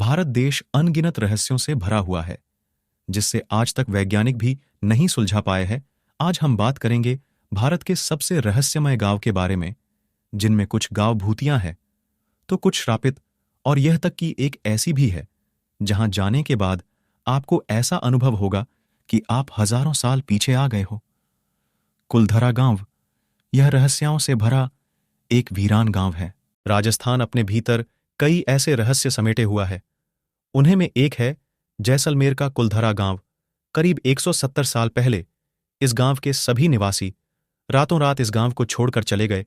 भारत देश अनगिनत रहस्यों से भरा हुआ है, जिससे आज तक वैज्ञानिक भी नहीं सुलझा पाए हैं। आज हम बात करेंगे भारत के सबसे रहस्यमय गांव के बारे में, जिनमें कुछ गांव भूतियां हैं, तो कुछ श्रापित, और यह तक कि एक ऐसी भी है जहां जाने के बाद आपको ऐसा अनुभव होगा कि आप हजारों साल पीछे आ गए हो। कुलधरा गांव यह रहस्यों से भरा एक वीरान गांव है। राजस्थान अपने भीतर कई ऐसे रहस्य समेटे हुआ है। उन्हें में एक है जैसलमेर का कुलधरा गांव। करीब 170 साल पहले इस गांव के सभी निवासी रातों रात इस गांव को छोड़कर चले गए।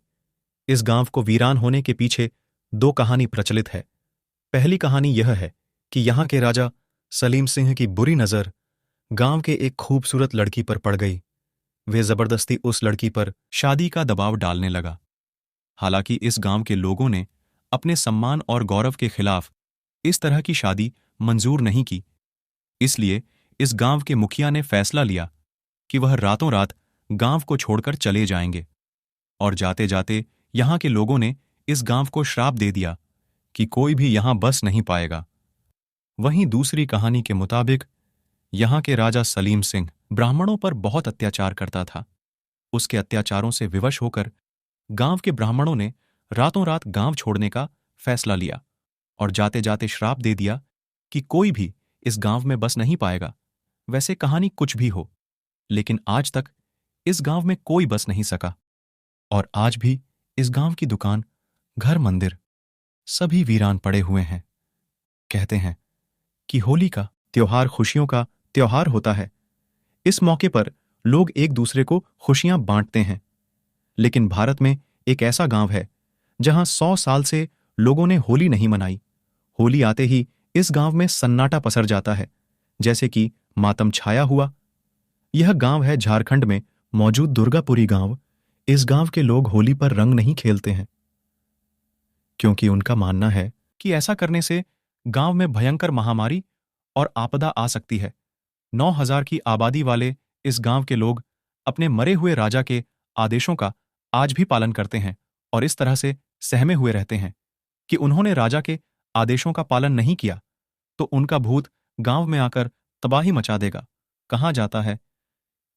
इस गांव को वीरान होने के पीछे दो कहानी प्रचलित है। पहली कहानी यह है कि यहां के राजा सलीम सिंह की बुरी नजर गांव के एक खूबसूरत लड़की पर पड़ गई। वे जबरदस्ती उस लड़की पर शादी का दबाव डालने लगा। हालांकि इस गांव के लोगों ने अपने सम्मान और गौरव के खिलाफ इस तरह की शादी मंजूर नहीं की। इसलिए इस गांव के मुखिया ने फैसला लिया कि वह रातों रात गांव को छोड़कर चले जाएंगे, और जाते जाते यहां के लोगों ने इस गांव को श्राप दे दिया कि कोई भी यहां बस नहीं पाएगा। वहीं दूसरी कहानी के मुताबिक यहां के राजा सलीम सिंह ब्राह्मणों पर बहुत अत्याचार करता था। उसके अत्याचारों से विवश होकर गांव के ब्राह्मणों ने रातों रात गांव छोड़ने का फैसला लिया और जाते जाते श्राप दे दिया कि कोई भी इस गांव में बस नहीं पाएगा। वैसे कहानी कुछ भी हो, लेकिन आज तक इस गांव में कोई बस नहीं सका, और आज भी इस गांव की दुकान, घर, मंदिर सभी वीरान पड़े हुए हैं। कहते हैं कि होली का त्योहार खुशियों का त्योहार होता है। इस मौके पर लोग एक दूसरे को खुशियां बांटते हैं। लेकिन भारत में एक ऐसा गांव है जहां 100 साल से लोगों ने होली नहीं मनाई। होली आते ही इस गांव में सन्नाटा पसर जाता है, जैसे कि मातम छाया हुआ। यह गांव है झारखंड में मौजूद दुर्गापुरी गांव। इस गांव के लोग होली पर रंग नहीं खेलते हैं, क्योंकि उनका मानना है कि ऐसा करने से गांव में भयंकर महामारी और आपदा आ सकती है। 9000 की आबादी वाले इस गांव के लोग अपने मरे हुए राजा के आदेशों का आज भी पालन करते हैं, और इस तरह से सहमे हुए रहते हैं कि उन्होंने राजा के आदेशों का पालन नहीं किया तो उनका भूत गांव में आकर तबाही मचा देगा। कहा जाता है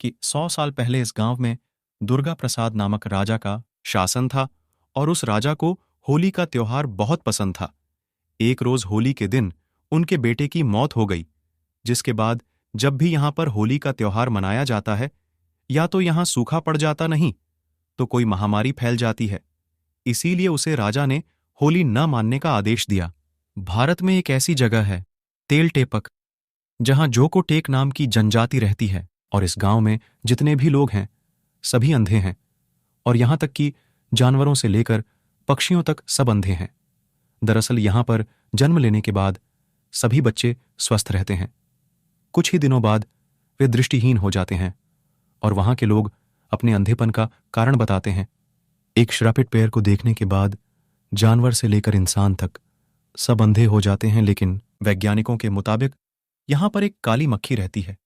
कि 100 साल पहले इस गांव में दुर्गा प्रसाद नामक राजा का शासन था, और उस राजा को होली का त्योहार बहुत पसंद था। एक रोज होली के दिन उनके बेटे की मौत हो गई, जिसके बाद जब भी यहां पर होली का त्योहार मनाया जाता है, या तो यहां सूखा पड़ जाता, नहीं तो कोई महामारी फैल जाती है। इसीलिए उसे राजा ने होली न मानने का आदेश दिया। भारत में एक ऐसी जगह है तेलटेपक, जहां जोको टेक नाम की जनजाति रहती है, और इस गांव में जितने भी लोग हैं सभी अंधे हैं, और यहां तक कि जानवरों से लेकर पक्षियों तक सब अंधे हैं। दरअसल यहां पर जन्म लेने के बाद सभी बच्चे स्वस्थ रहते हैं। कुछ ही दिनों बाद वे दृष्टिहीन हो जाते हैं, और वहां के लोग अपने अंधेपन का कारण बताते हैं। एक श्रापित पेड़ को देखने के बाद जानवर से लेकर इंसान तक सब अंधे हो जाते हैं। लेकिन वैज्ञानिकों के मुताबिक यहां पर एक काली मक्खी रहती है,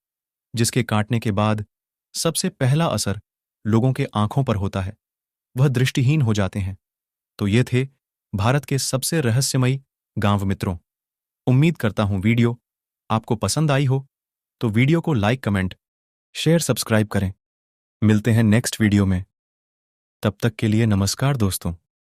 जिसके काटने के बाद सबसे पहला असर लोगों के आंखों पर होता है, वह दृष्टिहीन हो जाते हैं। तो ये थे भारत के सबसे रहस्यमयी गांव मित्रों। उम्मीद करता हूं वीडियो आपको पसंद आई हो, तो वीडियो को लाइक, कमेंट, शेयर, सब्सक्राइब करें। मिलते हैं नेक्स्ट वीडियो में। तब तक के लिए नमस्कार दोस्तों।